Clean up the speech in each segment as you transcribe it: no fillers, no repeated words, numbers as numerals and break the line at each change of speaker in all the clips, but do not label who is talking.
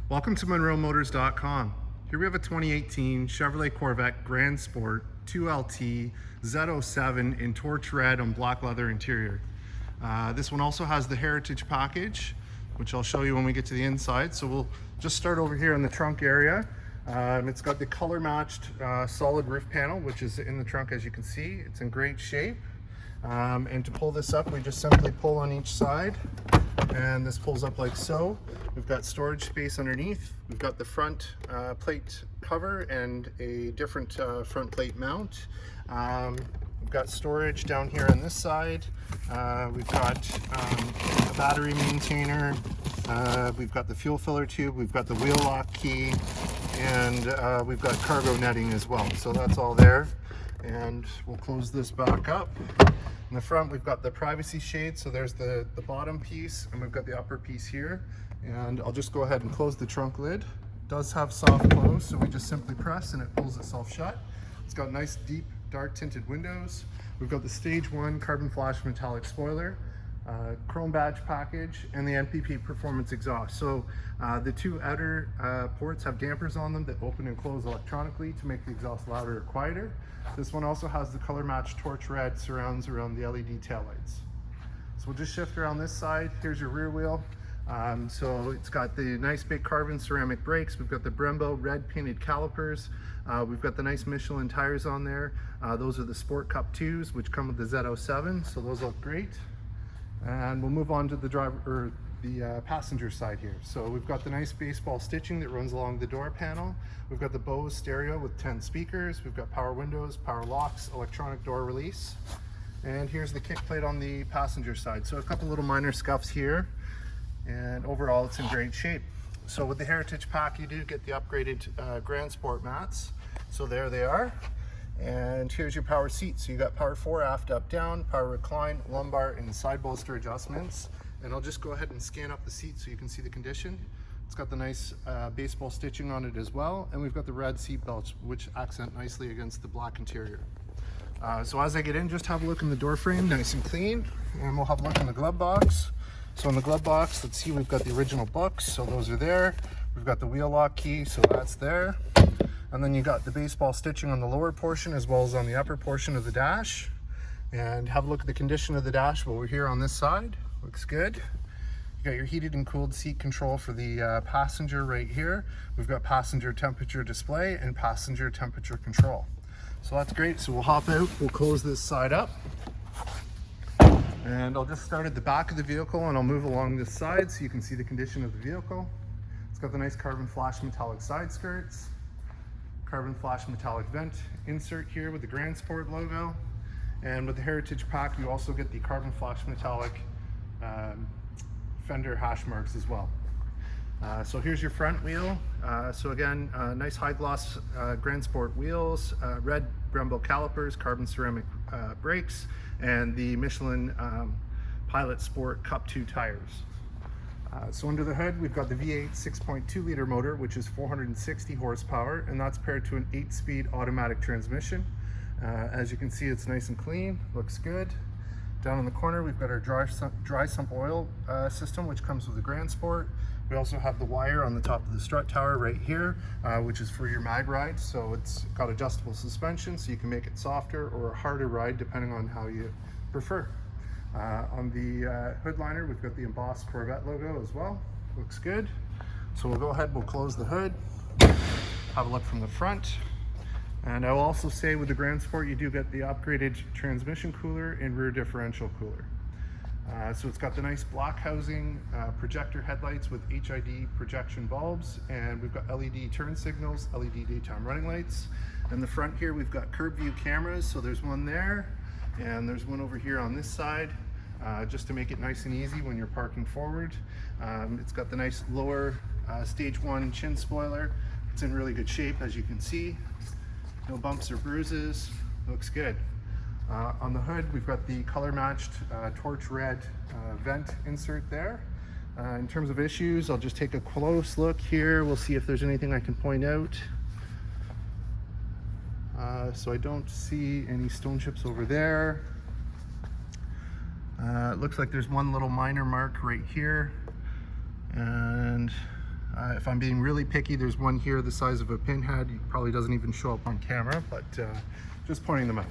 Welcome to MonroeMotors.com. Here we have a 2018 Chevrolet Corvette Grand Sport 2LT Z07 in torch red on black leather interior. This one also has the heritage package, which I'll show you when we get to the inside. So we'll just start over here in the trunk area. It's got the color matched solid roof panel, which is in the trunk as you can see. It's in great shape. And to pull this up, we just simply pull on each side and this pulls up like so. We've got storage space underneath. We've got the front plate cover and a different front plate mount. We've got storage down here on this side. We've got a battery maintainer. We've got the fuel filler tube. We've got the wheel lock key, and we've got cargo netting as well. So that's all there. And we'll close this back up. In the front, we've got the privacy shade. So there's the bottom piece, and we've got the upper piece here. And I'll just go ahead and close the trunk lid. It does have soft close, so we just simply press and it pulls itself shut. It's got nice, deep, dark tinted windows. We've got the stage 1 carbon flash metallic spoiler, chrome badge package, and the NPP performance exhaust. So the two outer ports have dampers on them that open and close electronically to make the exhaust louder or quieter. This one also has the color matched torch red surrounds around the LED taillights. So we'll just shift around this side. Here's your rear wheel. So it's got the nice big carbon ceramic brakes. We've got the Brembo red painted calipers. We've got the nice Michelin tires on there. Those are the Sport Cup 2s, which come with the Z07, so those look great. And we'll move on to the passenger side here. So we've got the nice baseball stitching that runs along the door panel. We've got the Bose stereo with 10 speakers. We've got power windows, power locks, electronic door release. And here's the kick plate on the passenger side. So a couple little minor scuffs here, and overall it's in great shape. So with the heritage pack, you do get the upgraded Grand Sport mats. So there they are. And here's your power seat. So you got power 4 aft, up, down, power recline, lumbar, and side bolster adjustments. And I'll just go ahead and scan up the seat so you can see the condition. It's got the nice baseball stitching on it as well. And we've got the red seat belts, which accent nicely against the black interior. So as I get in, just have a look in the door frame, nice and clean. And we'll have a look in the glove box. So in the glove box, let's see, we've got the original books. So those are there. We've got the wheel lock key, so that's there. And then you got the baseball stitching on the lower portion as well as on the upper portion of the dash. And have a look at the condition of the dash while we're here on this side. Looks good. You got your heated and cooled seat control for the passenger right here. We've got passenger temperature display and passenger temperature control. So that's great. So we'll hop out, we'll close this side up. And I'll just start at the back of the vehicle and I'll move along this side so you can see the condition of the vehicle. It's got the nice carbon flash metallic side skirts, carbon flash metallic vent insert here with the Grand Sport logo. And with the heritage pack, you also get the carbon flash metallic fender hash marks as well. So here's your front wheel. So again, nice high gloss Grand Sport wheels, red Brembo calipers, carbon ceramic brakes, and the Michelin Pilot Sport Cup 2 tires. So under the hood, we've got the V8 6.2 liter motor, which is 460 horsepower, and that's paired to an 8-speed automatic transmission. As you can see, it's nice and clean, looks good. Down in the corner, we've got our dry sump oil system, which comes with the Grand Sport. We also have the wire on the top of the strut tower right here, which is for your mag ride. So it's got adjustable suspension, so you can make it softer or a harder ride depending on how you prefer. On the hood liner, we've got the embossed Corvette logo as well. Looks good. So we'll go ahead, we'll close the hood, have a look from the front. And I'll also say with the Grand Sport, you do get the upgraded transmission cooler and rear differential cooler. So it's got the nice black housing, projector headlights with HUD projection bulbs, and we've got LED turn signals, LED daytime running lights. In the front here, we've got curb view cameras. So there's one there, and there's one over here on this side, just to make it nice and easy when you're parking forward. It's got the nice lower stage 1 chin spoiler. It's in really good shape, as you can see. No bumps or bruises, looks good. On the hood, we've got the color matched torch red vent insert there. In terms of issues, I'll just take a close look here. We'll see if there's anything I can point out. So I don't see any stone chips over there. It looks like there's one little minor mark right here. And If I'm being really picky, there's one here the size of a pinhead. It probably doesn't even show up on camera, but just pointing them out.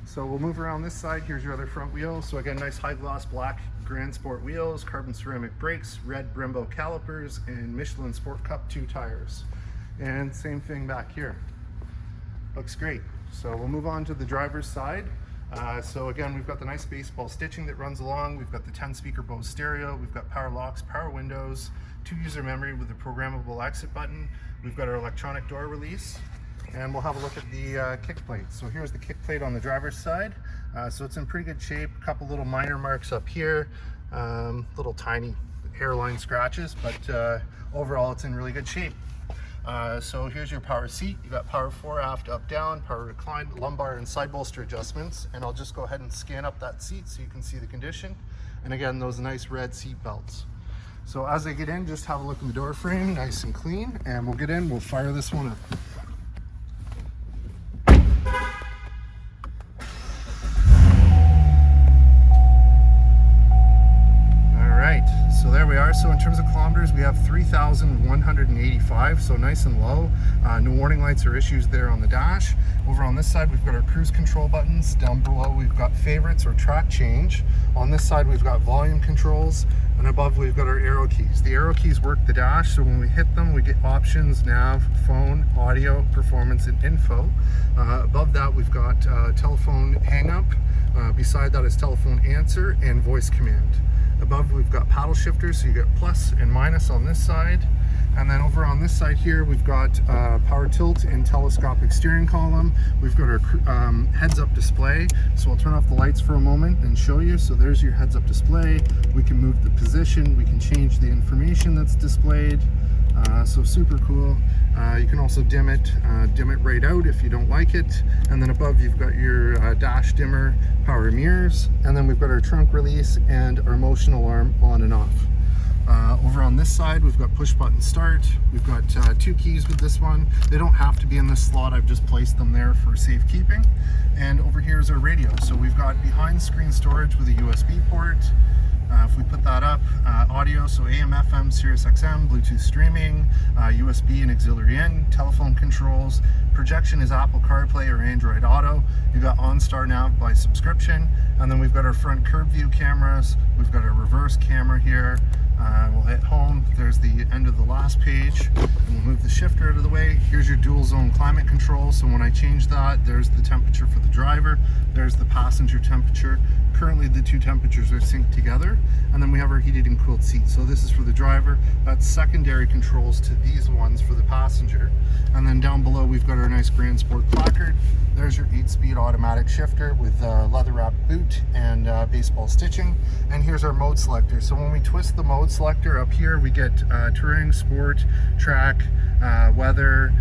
So we'll move around this side. Here's your other front wheel. So again, nice high gloss black Grand Sport wheels, carbon ceramic brakes, red Brembo calipers, and Michelin Sport Cup 2 tires. And same thing back here. Looks great. So we'll move on to the driver's side. So again, we've got the nice baseball stitching that runs along. We've got the 10-speaker Bose stereo. We've got power locks, power windows, 2-user memory with a programmable exit button. We've got our electronic door release. And we'll have a look at the kick plate. So here's the kick plate on the driver's side. So it's in pretty good shape. A couple little minor marks up here, little tiny hairline scratches, but overall it's in really good shape. So here's your power seat. You got power fore, aft, up, down, power recline, lumbar and side bolster adjustments. And I'll just go ahead and scan up that seat so you can see the condition. And again, those nice red seat belts. So as I get in, just have a look in the door frame, nice and clean. And we'll get in, we'll fire this one up. So there we are. So in terms of kilometers, we have 3,185, so nice and low. No warning lights or issues there on the dash. Over on this side, we've got our cruise control buttons. Down below, we've got favorites or track change. On this side, we've got volume controls. And above, we've got our arrow keys. The arrow keys work the dash, so when we hit them, we get options, nav, phone, audio, performance, and info. Above that, we've got telephone hang up. Beside that is telephone answer and voice command. Above, we've got paddle shifters, so you get plus and minus on this side. And then over on this side here, we've got power tilt and telescopic steering column. We've got our heads-up display. So I'll turn off the lights for a moment and show you. So there's your heads-up display. We can move the position. We can change the information that's displayed. So super cool. You can also dim it right out if you don't like it. And then above, you've got your dash dimmer, power mirrors, and then we've got our trunk release and our motion alarm on and off. Over on this side, we've got push button start. We've got 2 keys with this one. They don't have to be in this slot. I've just placed them there for safekeeping. And over here is our radio. So we've got behind screen storage with a USB port. If we put that up, audio, so AM, FM, Sirius XM, Bluetooth streaming, USB and auxiliary in, telephone controls. Projection is Apple CarPlay or Android Auto. You've got OnStar Nav by subscription. And then we've got our front curb view cameras. We've got our reverse camera here. We'll hit home. There's the end of the last page. And we'll move the shifter out of the way. Here's your dual zone climate control. So when I change that, there's the temperature for the driver. There's the passenger temperature. Currently the 2 temperatures are synced together. And then we have our heated and cooled seats. So this is for the driver. That's secondary controls to these ones for the passenger. And then down below, we've got our nice Grand Sport placard. There's your 8-speed automatic shifter with leather wrapped boot and baseball stitching. And here's our mode selector. So when we twist the mode selector up here, we get touring, sport, track, weather,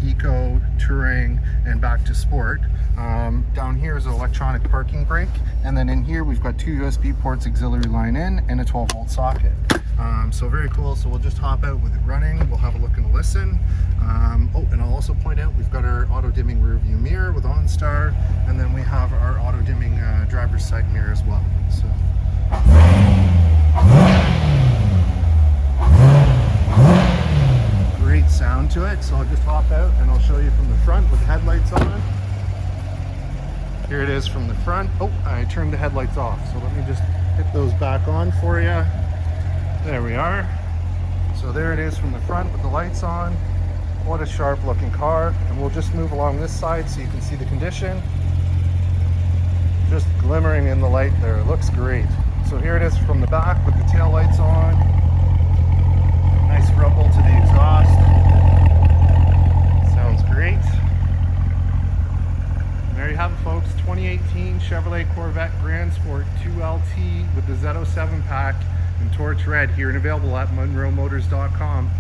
eco, touring, and back to sport. Down here is an electronic parking brake. And then in here, we've got 2 USB ports, auxiliary line in, and a 12-volt socket. So very cool. So we'll just hop out with it running. We'll have a look and listen. Oh, and I'll also point out we've got our auto dimming rear view mirror with OnStar, and then we have our auto dimming driver's side mirror as well. So. Great sound to it. So I'll just hop out and I'll show you from the front with the headlights on. Here it is from the front. Oh, I turned the headlights off. So let me just hit those back on for you. There we are. So there it is from the front with the lights on. What a sharp looking car. And we'll just move along this side so you can see the condition. Just glimmering in the light there. It looks great. So here it is from the back with the tail lights on. Nice rumble to the exhaust. Sounds great. There you have it, folks. 2018 Chevrolet Corvette Grand Sport 2LT with the Z07 pack in torch red, here and available at MonroeMotors.com.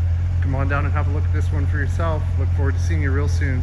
Come on down and have a look at this one for yourself. Look forward to seeing you real soon.